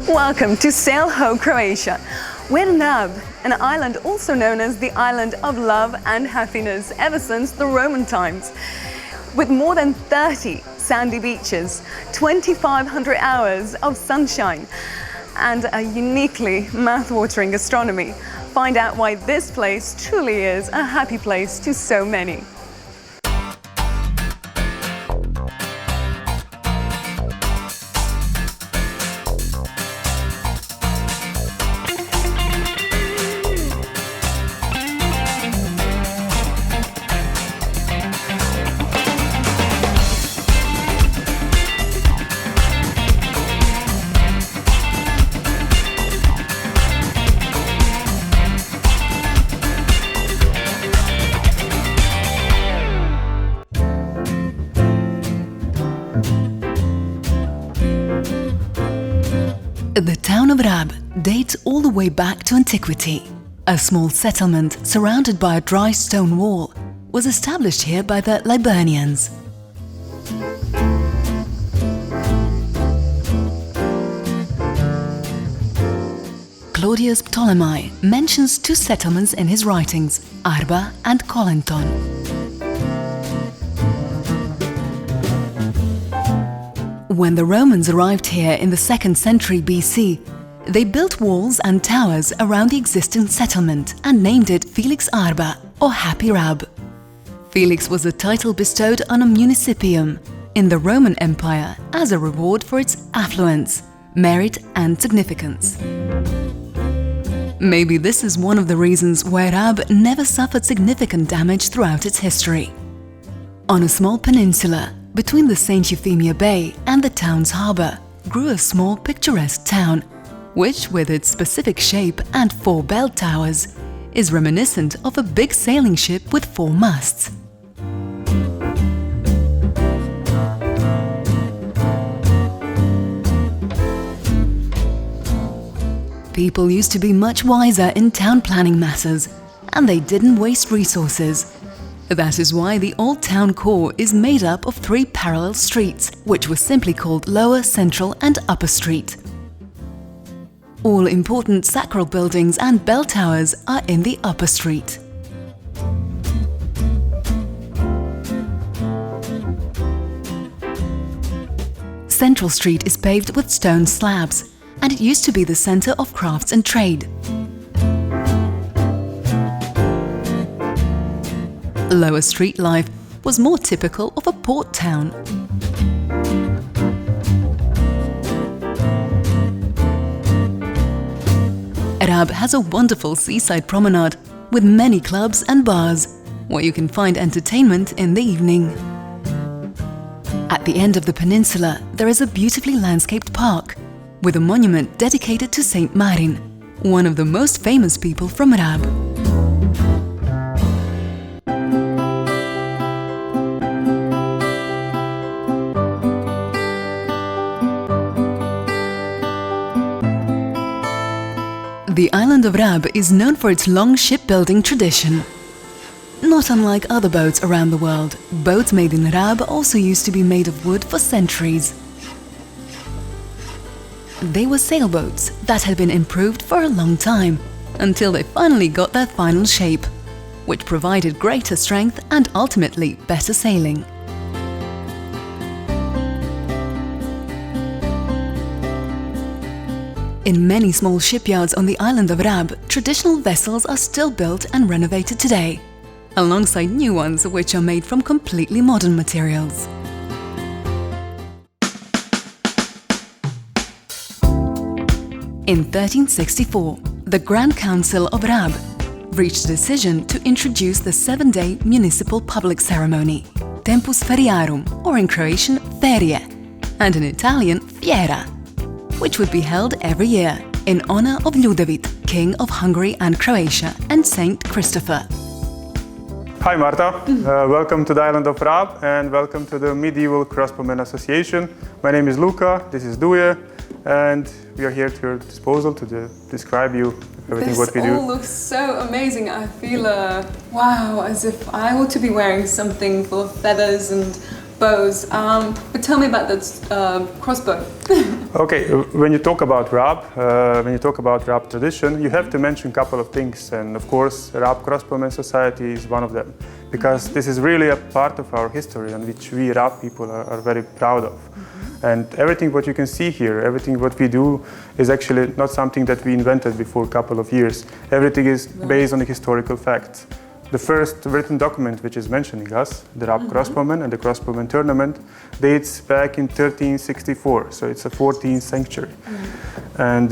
Welcome to Sail Ho, Croatia. We're in Rab, an island also known as the island of love and happiness ever since the Roman times. With more than 30 sandy beaches, 2,500 hours of sunshine, and a uniquely mouth-watering gastronomy, find out why this place truly is a happy place to so many. The town of Rab dates all the way back to antiquity. A small settlement surrounded by a dry stone wall was established here by the Liburnians. Claudius Ptolemy mentions two settlements in his writings, Arba and Colenton. When the Romans arrived here in the 2nd century BC, they built walls and towers around the existing settlement and named it Felix Arba, or Happy Rab. Felix was a title bestowed on a municipium in the Roman Empire as a reward for its affluence, merit and significance. Maybe this is one of the reasons why Rab never suffered significant damage throughout its history. On a small peninsula, between the St. Euphemia Bay and the town's harbour, grew a small picturesque town, which, with its specific shape and 4 bell towers, is reminiscent of a big sailing ship with 4 masts. People used to be much wiser in town planning matters, and they didn't waste resources. That is why the old town core is made up of 3 parallel streets, which were simply called Lower, Central and Upper Street. All important sacral buildings and bell towers are in the Upper Street. Central Street is paved with stone slabs, and it used to be the center of crafts and trade. Lower street life was more typical of a port town. Rab has a wonderful seaside promenade with many clubs and bars, where you can find entertainment in the evening. At the end of the peninsula, there is a beautifully landscaped park with a monument dedicated to Saint Marin, one of the most famous people from Rab. The island of Rab is known for its long shipbuilding tradition. Not unlike other boats around the world, boats made in Rab also used to be made of wood for centuries. They were sailboats that had been improved for a long time, until they finally got their final shape, which provided greater strength and ultimately better sailing. In many small shipyards on the island of Rab, traditional vessels are still built and renovated today, alongside new ones which are made from completely modern materials. In 1364, the Grand Council of Rab reached a decision to introduce the 7-day municipal public ceremony, Tempus Feriarum, or in Croatian, Ferie, and in Italian, Fiera, which would be held every year in honor of Ljudevit, King of Hungary and Croatia, and Saint Christopher. Hi Marta, welcome to the island of Rab and welcome to the Medieval Crossbowmen Association. My name is Luca, this is Duje, and we are here at your disposal to describe you everything what we do. This all looks so amazing. I feel, wow, as if I ought to be wearing something full of feathers and bows. But tell me about that crossbow. Okay, when you talk about Rab tradition, you have to mention a couple of things, and of course, Rab Crossbowmen Society is one of them, because this is really a part of our history and which we Rab people are very proud of. And everything what you can see here, everything what we do is actually not something that we invented before a couple of years. Everything is based on the historical facts. The first written document which is mentioning us, the Rab Crossbowmen and the Crossbowmen tournament, dates back in 1364, so it's a 14th century. And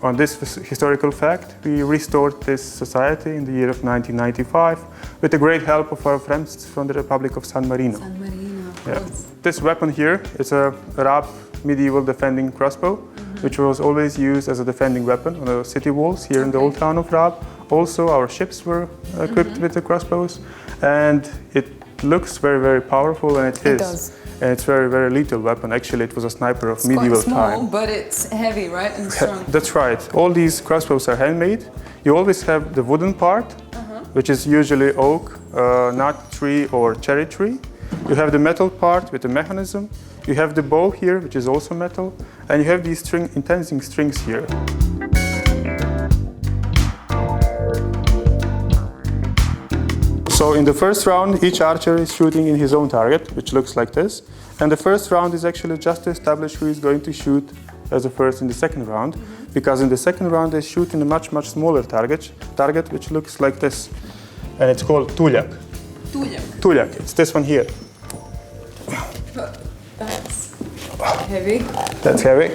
on this historical fact, we restored this society in the year of 1995 with the great help of our friends from the Republic of San Marino. San Marino, of Yeah. course. This weapon here is a Rab medieval defending crossbow, which was always used as a defending weapon on the city walls here in the old town of Rab. Also, our ships were equipped with the crossbows, and it looks very, very powerful, and it is. does. And it's very, very lethal weapon. Actually, it was a sniper of It's medieval quite small, time. but it's heavy, right? And strong. That's right. All these crossbows are handmade. You always have the wooden part, which is usually oak, nut tree, or cherry tree. You have the metal part with the mechanism. You have the bow here, which is also metal, and you have these intensing strings here. So in the first round, each archer is shooting in his own target, which looks like this. And the first round is actually just to establish who is going to shoot as the first in the second round, because in the second round they shoot in a much, much smaller target, which looks like this. And it's called tuljak. Tuljak, it's this one here. That's heavy. That's heavy.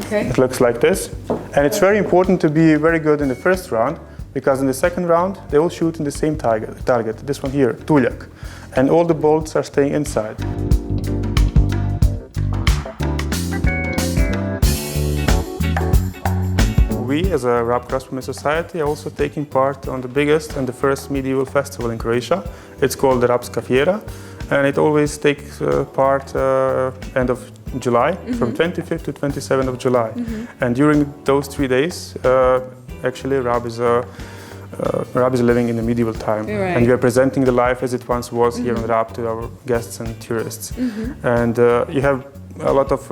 Okay. It looks like this. And it's very important to be very good in the first round, because in the second round they all shoot in the same target, this one here, tuljak. And all the bolts are staying inside. We, as a Rab Crossbowmen Society, are also taking part on the biggest and the first medieval festival in Croatia. It's called the Rabska Fiera, and it always takes part end of July, from 25th to 27th of July. And during those 3 days, actually, Rab is living in the medieval time, Right. and we are presenting the life as it once was here on Rab to our guests and tourists. And you have a lot of,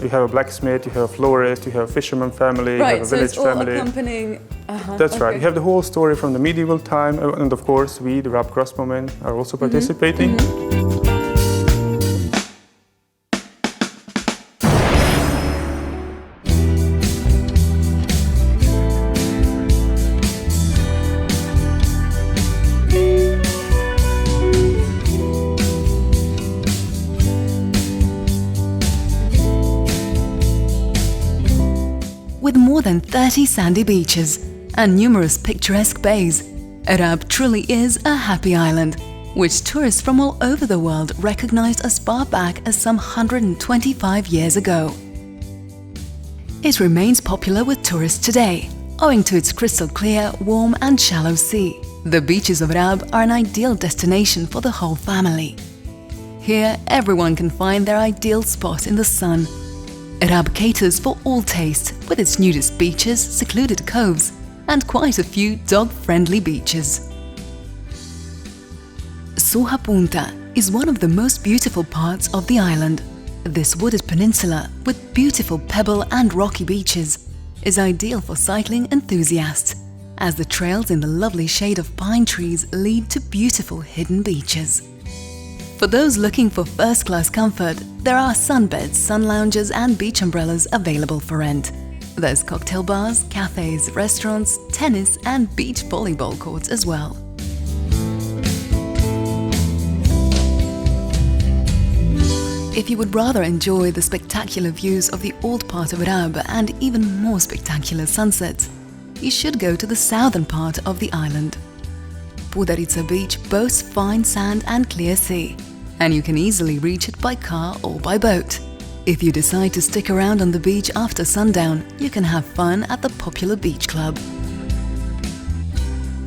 you have a blacksmith, you have a florist, you have a fisherman family, you have a so village it's all family. accompanying. That's right. You have the whole story from the medieval time, and of course, we, the Rab Crossbowmen, are also participating. With more than 30 sandy beaches and numerous picturesque bays, Rab truly is a happy island, which tourists from all over the world recognized as far back as some 125 years ago. It remains popular with tourists today, owing to its crystal clear, warm and shallow sea. The beaches of Rab are an ideal destination for the whole family. Here, everyone can find their ideal spot in the sun. Rab caters for all tastes, with its nudist beaches, secluded coves, and quite a few dog-friendly beaches. Suha Punta is one of the most beautiful parts of the island. This wooded peninsula, with beautiful pebble and rocky beaches, is ideal for cycling enthusiasts, as the trails in the lovely shade of pine trees lead to beautiful hidden beaches. For those looking for first-class comfort, there are sunbeds, sun lounges and beach umbrellas available for rent. There's cocktail bars, cafes, restaurants, tennis and beach volleyball courts as well. If you would rather enjoy the spectacular views of the old part of Rab and even more spectacular sunsets, you should go to the southern part of the island. Pudarica Beach boasts fine sand and clear sea, and you can easily reach it by car or by boat. If you decide to stick around on the beach after sundown, you can have fun at the popular beach club.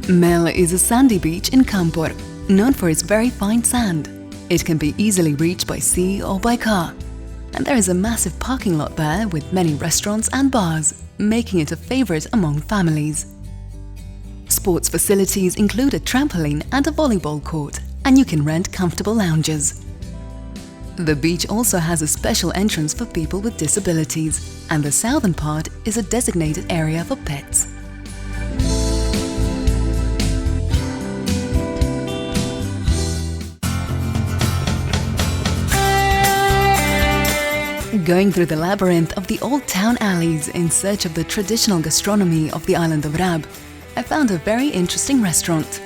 Mel is a sandy beach in Kampor, known for its very fine sand. It can be easily reached by sea or by car. and there is a massive parking lot there with many restaurants and bars, making it a favorite among families. Sports facilities include a trampoline and a volleyball court, and you can rent comfortable lounges. The beach also has a special entrance for people with disabilities, and the southern part is a designated area for pets. Going through the labyrinth of the old town alleys in search of the traditional gastronomy of the island of Rab, I found a very interesting restaurant.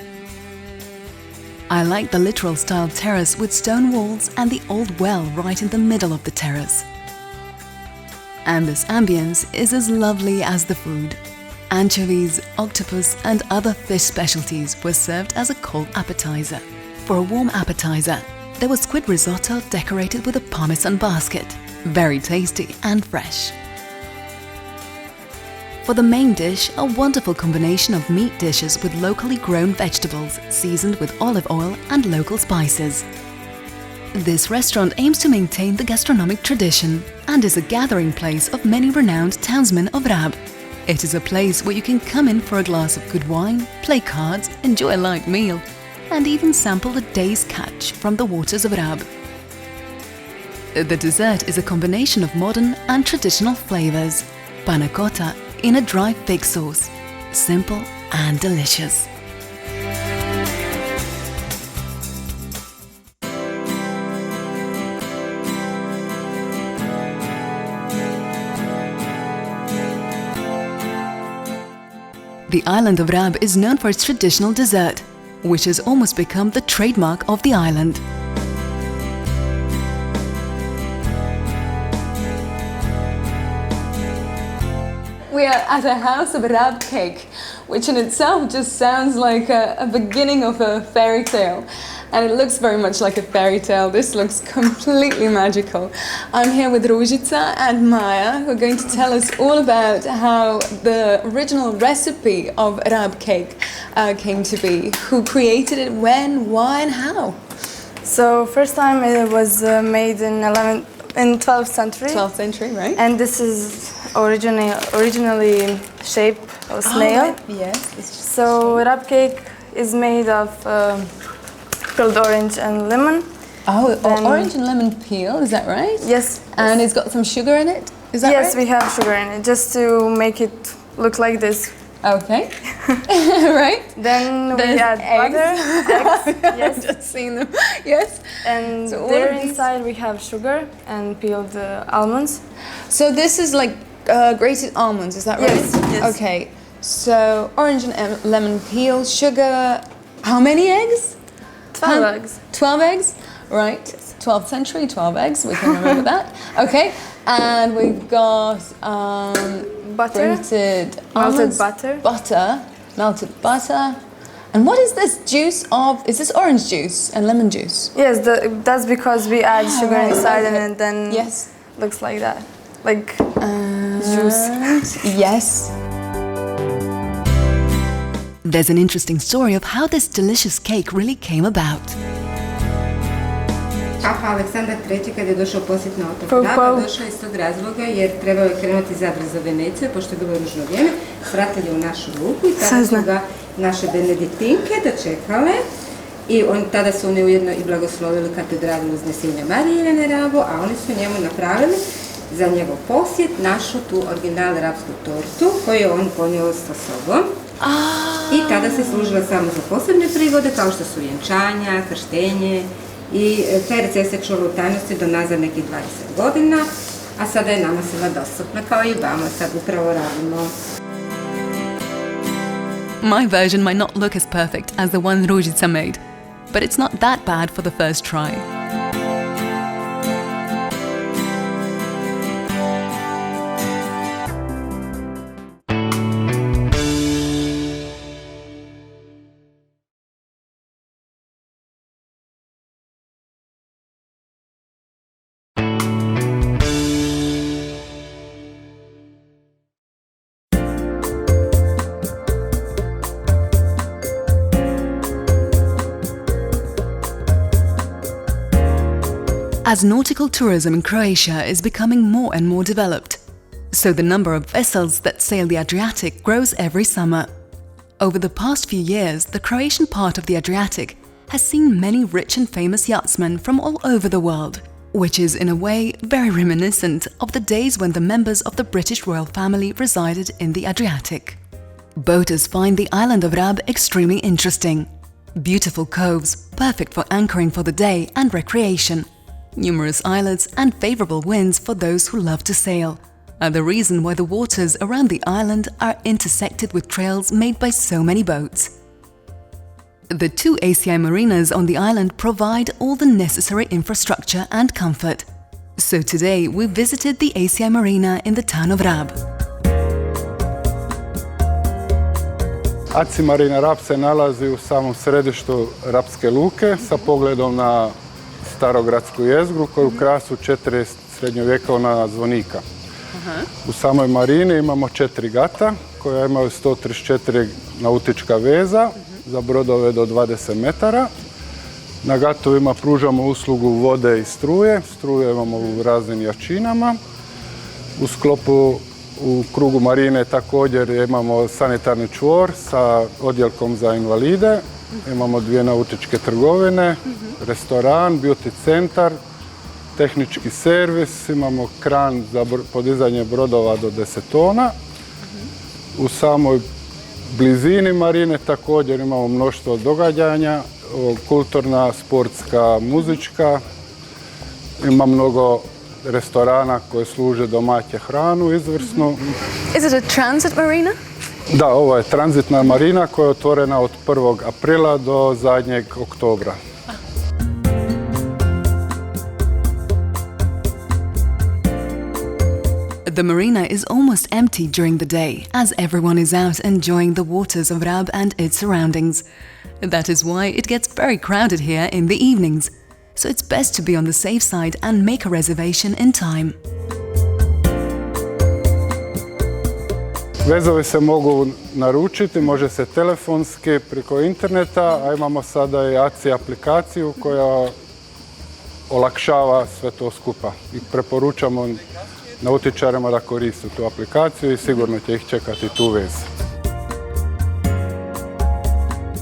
I like the literal style terrace with stone walls and the old well right in the middle of the terrace. And this ambience is as lovely as the food. Anchovies, octopus and other fish specialties were served as a cold appetizer. For a warm appetizer, there was squid risotto decorated with a parmesan basket. Very tasty and fresh. For the main dish, a wonderful combination of meat dishes with locally grown vegetables seasoned with olive oil and local spices. This restaurant aims to maintain the gastronomic tradition and is a gathering place of many renowned townsmen of Rab. It is a place where you can come in for a glass of good wine, play cards, enjoy a light meal, and even sample the day's catch from the waters of Rab. The dessert is a combination of modern and traditional flavors. Panna cotta in a dry fig sauce. Simple and delicious. The island of Rab is known for its traditional dessert, which has almost become the trademark of the island. We are at a house of Rab cake, which in itself just sounds like a beginning of a fairy tale. And it looks very much like a fairy tale. This looks completely magical. I'm here with Ružica and Maya, who are going to tell us all about how the original recipe of Rab cake came to be. Who created it, when, why and how? So first time it was made in 12th century. 12th century, right? And this is originally shaped of a snail. Right. Yes. It's just So Rab cake is made of peeled orange and lemon. Oh, Then- orange and lemon peel, is that right? Yes. And it's got some sugar in it, is that Yes, right? we have sugar in it, just to make it look like this. Okay. Right? Then we There's add eggs. butter, eggs, I've yes. just seen them. Yes. And So all there of these- inside we have sugar and peeled almonds. So this is like grated almonds, is that right? Yes, yes. Okay. So orange and lemon peel, sugar. How many eggs? 12 eggs. 12 eggs, right. 12th century, 12 eggs, we can remember that. Okay, and we've got Butter. grated Melted almonds, butter. melted butter. And what is this juice of, is this orange juice and lemon juice? Yes, that's because we add sugar right, inside okay. and then Yes. looks like that. Like juice. Yes. There's an interesting story of how this delicious cake really came about. Papa Aleksandar III. Kad je došao posjet na otok Pau, Raba, pau. došao je iz tog razloga jer trebao je krenuti Zadar za Veneciju, pošto je bilo ružno vrijeme, svratili u našu luku i tada su ga naše benediktinke dočekale. I tada su oni ujedno i blagoslovili katedralu Uznesenja Marije na Rabu, a oni su njemu napravili za njegov posjet našu tu original rabsku tortu koju je on ponio sa sobom. I tada se služila samo za posebne prigode kao što su vjenčanja, krštenje i taj recept se čuva u tajnosti do nazad nekih 20 godina, a sada je nama svima dostupna kao i vama, sad upravo radimo. My version might not look as perfect as the one Ružica made, but it's not that bad for the first try. As nautical tourism in Croatia is becoming more and more developed, so the number of vessels that sail the Adriatic grows every summer. Over the past few years, the Croatian part of the Adriatic has seen many rich and famous yachtsmen from all over the world, which is in a way very reminiscent of the days when the members of the British royal family resided in the Adriatic. Boaters find the island of Rab extremely interesting. Beautiful coves, perfect for anchoring for the day and recreation, numerous islets and favorable winds for those who love to sail are the reason why the waters around the island are intersected with trails made by so many boats. The 2 ACI marinas on the island provide all the necessary infrastructure and comfort. So today we visited the ACI marina in the town of Rab. ACI marina Rab se nalazi u samom središtu Rapske luke sa pogledom na starogradsku jezgru koju krasu 4 srednjovjekovna zvonika. U samoj marini imamo 4 gata koja imaju 134 nautička veza za brodove do 20 metara. Na gatovima pružamo uslugu vode i struje. Struje imamo u raznim jačinama. U krugu marine također imamo sanitarni čvor sa odjelkom za invalide. Imamo 2 nautičke trgovine, restoran, beauty centar, tehnički servis, imamo kran za podizanje brodova do 10 tona. U samoj blizini marine također imamo mnoštvo događanja, kulturna, sportska, muzička. Ima mnogo restorana koje služe domaće hranu izvrsnu. Is it a transit marina? Da, ovo je tranzitna marina koja je otvorena od 1. aprila do zadnjeg oktobra. The marina is almost empty during the day, as everyone is out enjoying the waters of Rab and its surroundings. That is why it gets very crowded here in the evenings, so it's best to be on the safe side and make a reservation in time. Vezovi se mogu naručiti, može se telefonski, preko interneta, a imamo sada i ACI aplikaciju koja olakšava sve to skupa. I preporučamo nautičarima da koriste tu aplikaciju i sigurno će ih čekati tu vez.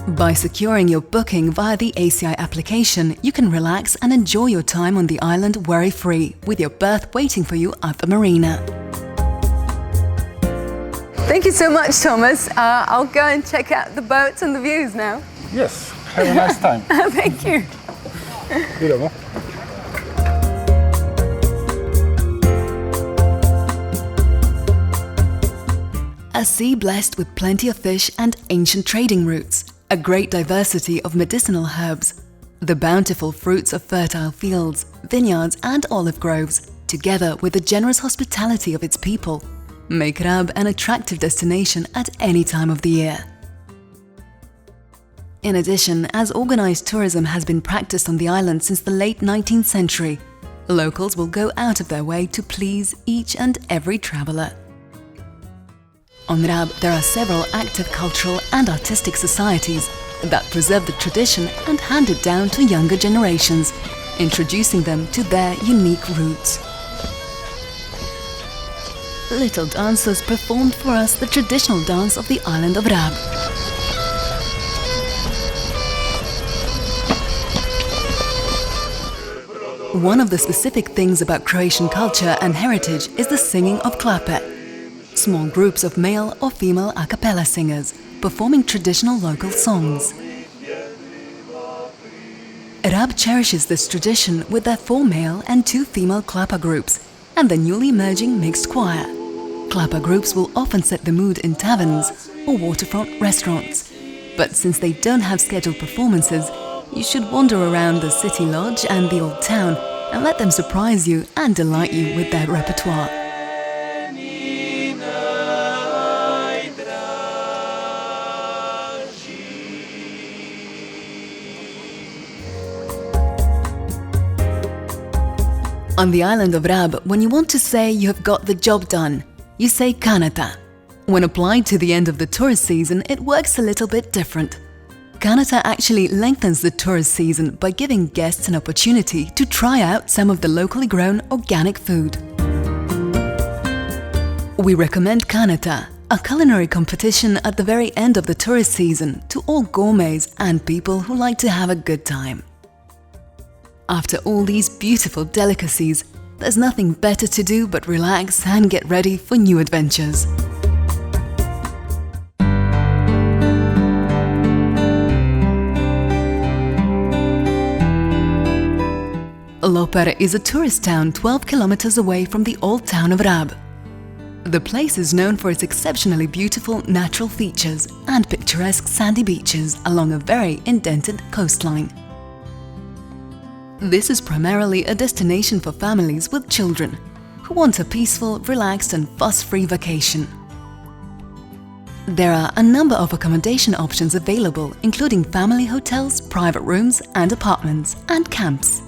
By securing your booking via the ACI application, you can relax and enjoy your time on the island worry-free, with your berth waiting for you at the marina. Thank you so much, Thomas. I'll go and check out the boats and the views now. Yes, have a nice time. Thank you. Idemo. A sea blessed with plenty of fish and ancient trading routes, a great diversity of medicinal herbs, the bountiful fruits of fertile fields, vineyards and olive groves, together with the generous hospitality of its people, make Rab an attractive destination at any time of the year. In addition, as organized tourism has been practiced on the island since the late 19th century, locals will go out of their way to please each and every traveler. On Rab, there are several active cultural and artistic societies that preserve the tradition and hand it down to younger generations, introducing them to their unique roots. Little dancers performed for us the traditional dance of the island of Rab. One of the specific things about Croatian culture and heritage is the singing of klape, small groups of male or female a cappella singers performing traditional local songs. Rab cherishes this tradition with their 4 male and 2 female klapa groups and the newly emerging mixed choir. Klapa groups will often set the mood in taverns or waterfront restaurants, but since they don't have scheduled performances, you should wander around the city lodge and the old town and let them surprise you and delight you with their repertoire. On the island of Rab, when you want to say you have got the job done, you say kanata. When applied to the end of the tourist season, it works a little bit different. Kanata actually lengthens the tourist season by giving guests an opportunity to try out some of the locally grown organic food. We recommend Kanata, a culinary competition at the very end of the tourist season to all gourmets and people who like to have a good time. After all these beautiful delicacies, there's nothing better to do but relax and get ready for new adventures. Loper is a tourist town 12 kilometers away from the old town of Rab. The place is known for its exceptionally beautiful natural features and picturesque sandy beaches along a very indented coastline. This is primarily a destination for families with children who want a peaceful, relaxed and fuss-free vacation. There are a number of accommodation options available, including family hotels, private rooms and apartments, and camps.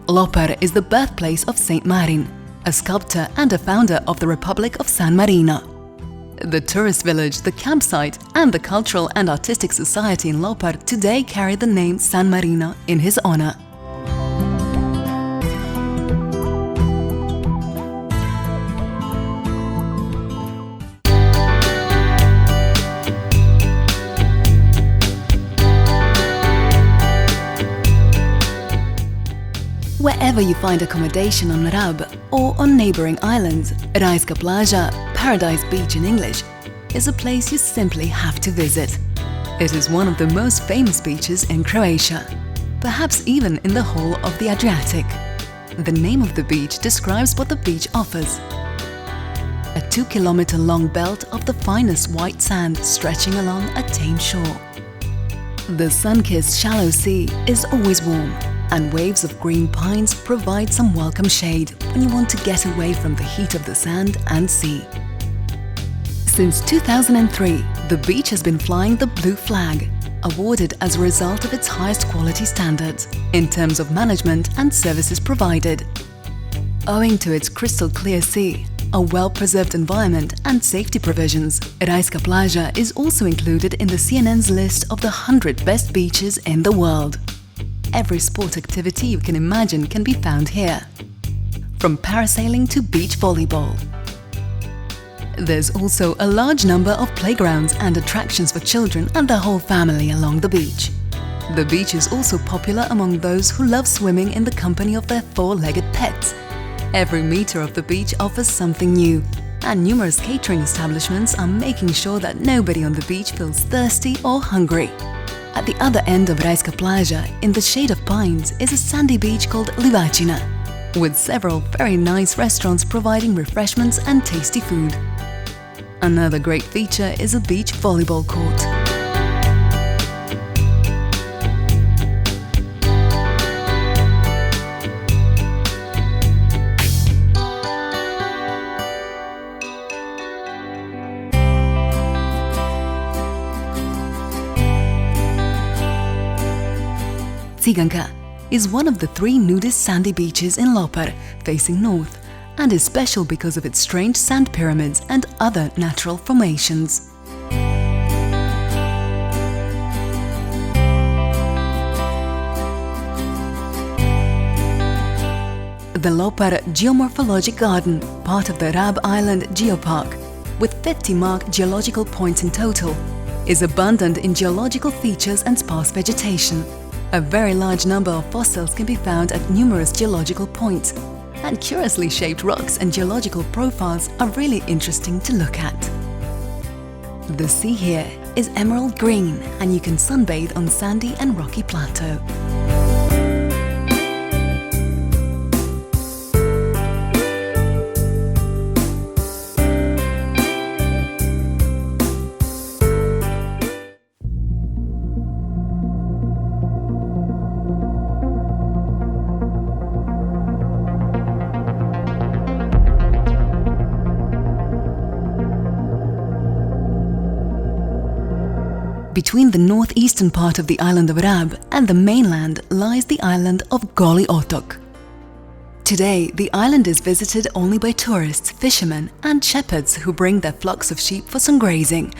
Loper is the birthplace of Saint Marin, a sculptor and a founder of the Republic of San Marino. The tourist village, the campsite, and the cultural and artistic society in Loper today carry the name San Marino in his honor. Wherever you find accommodation on Rab or on neighboring islands, Rajska Plaža, Paradise Beach in English, is a place you simply have to visit. It is one of the most famous beaches in Croatia, perhaps even in the whole of the Adriatic. The name of the beach describes what the beach offers. A 2-kilometer-long belt of the finest white sand stretching along a tame shore. The sun-kissed shallow sea is always warm, and waves of green pines provide some welcome shade when you want to get away from the heat of the sand and sea. Since 2003, the beach has been flying the Blue Flag, awarded as a result of its highest quality standards in terms of management and services provided. Owing to its crystal clear sea, a well-preserved environment and safety provisions, Rajska Plaža is also included in the CNN's list of the 100 best beaches in the world. Every sport activity you can imagine can be found here, from parasailing to beach volleyball. There's also a large number of playgrounds and attractions for children and the whole family along the beach. The beach is also popular among those who love swimming in the company of their four-legged pets. Every meter of the beach offers something new, and numerous catering establishments are making sure that nobody on the beach feels thirsty or hungry. At the other end of Rajska Plaža, in the shade of pines, is a sandy beach called Livačina, with several very nice restaurants providing refreshments and tasty food. Another great feature is a beach volleyball court. Ciganka is one of the 3 nudist sandy beaches in Loper, facing north, and is special because of its strange sand pyramids and other natural formations. The Loper Geomorphologic Garden, part of the Rab Island Geopark, with 50 marked geological points in total, is abundant in geological features and sparse vegetation. A very large number of fossils can be found at numerous geological points, and curiously shaped rocks and geological profiles are really interesting to look at. The sea here is emerald green, and you can sunbathe on sandy and rocky plateau. Between the northeastern part of the island of Rab and the mainland lies the island of Goli Otok. Today, the island is visited only by tourists, fishermen and shepherds who bring their flocks of sheep for some grazing.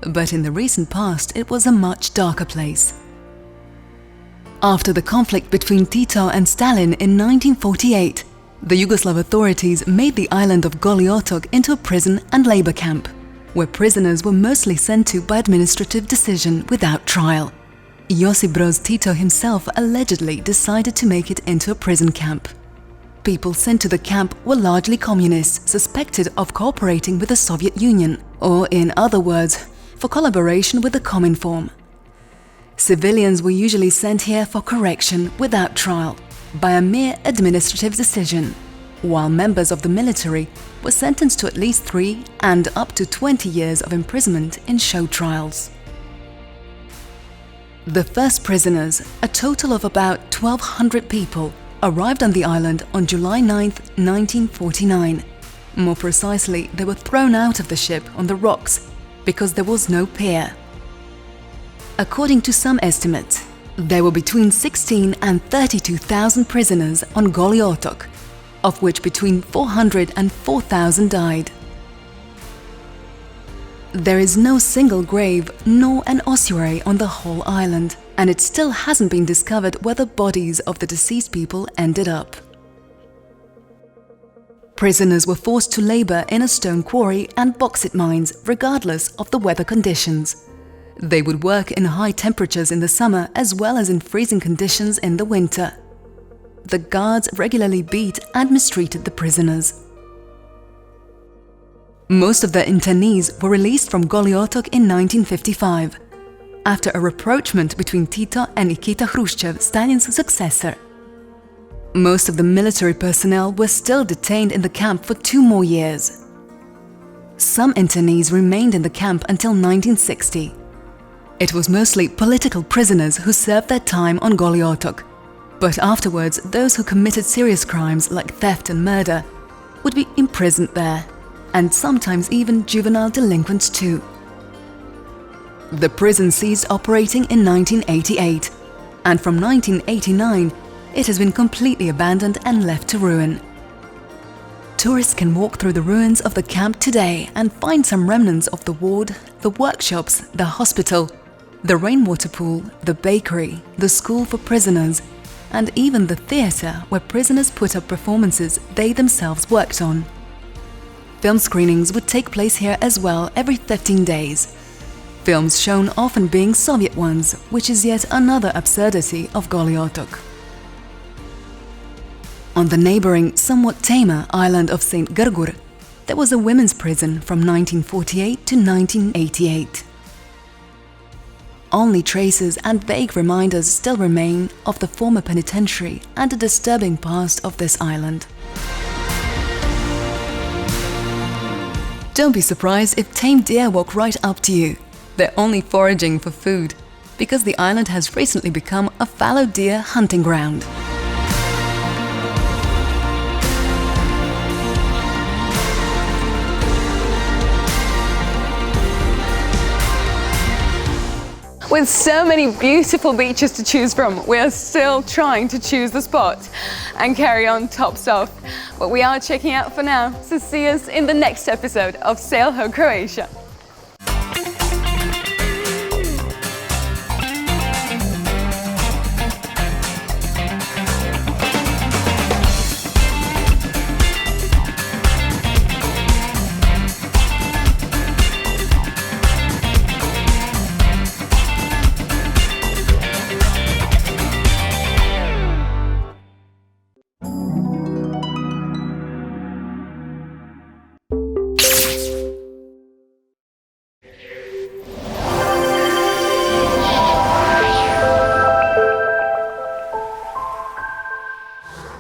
but in the recent past it was a much darker place. After the conflict between Tito and Stalin in 1948, the Yugoslav authorities made the island of Goli Otok into a prison and labor camp, where prisoners were mostly sent to by administrative decision without trial. Josip Broz Tito himself allegedly decided to make it into a prison camp. People sent to the camp were largely communists suspected of cooperating with the Soviet Union, or in other words, for collaboration with the Cominform. Civilians were usually sent here for correction without trial, by a mere administrative decision, while members of the military were sentenced to at least 3 and up to 20 years of imprisonment in show trials. The first prisoners, a total of about 1,200 people, arrived on the island on July 9, 1949. More precisely, they were thrown out of the ship on the rocks because there was no pier. According to some estimates, there were between 16 and 32,000 prisoners on Goli Otok, of which between 400 and 4,000 died. There is no single grave nor an ossuary on the whole island, and it still hasn't been discovered where the bodies of the deceased people ended up. Prisoners were forced to labor in a stone quarry and bauxite mines regardless of the weather conditions. They would work in high temperatures in the summer as well as in freezing conditions in the winter. The guards regularly beat and mistreated the prisoners. Most of the internees were released from Goli Otok in 1955, after a rapprochement between Tito and Nikita Khrushchev, Stalin's successor. Most of the military personnel were still detained in the camp for 2 more years. Some internees remained in the camp until 1960. It was mostly political prisoners who served their time on Goli Otok, but afterwards those who committed serious crimes like theft and murder would be imprisoned there, and sometimes even juvenile delinquents too. The prison ceased operating in 1988, and from 1989 it has been completely abandoned and left to ruin. Tourists can walk through the ruins of the camp today and find some remnants of the ward, the workshops, the hospital, the rainwater pool, the bakery, the school for prisoners, and even the theatre where prisoners put up performances they themselves worked on. Film screenings would take place here as well every 15 days. Films shown often being Soviet ones, which is yet another absurdity of Goli Otok. On the neighboring, somewhat tamer island of St. Grgur, there was a women's prison from 1948 to 1988. Only traces and vague reminders still remain of the former penitentiary and the disturbing past of this island. Don't be surprised if tame deer walk right up to you. They're only foraging for food, because the island has recently become a fallow deer hunting ground. With so many beautiful beaches to choose from, we are still trying to choose the spot and carry on top stuff. But we are checking out for now, so see us in the next episode of Sail Ho Croatia.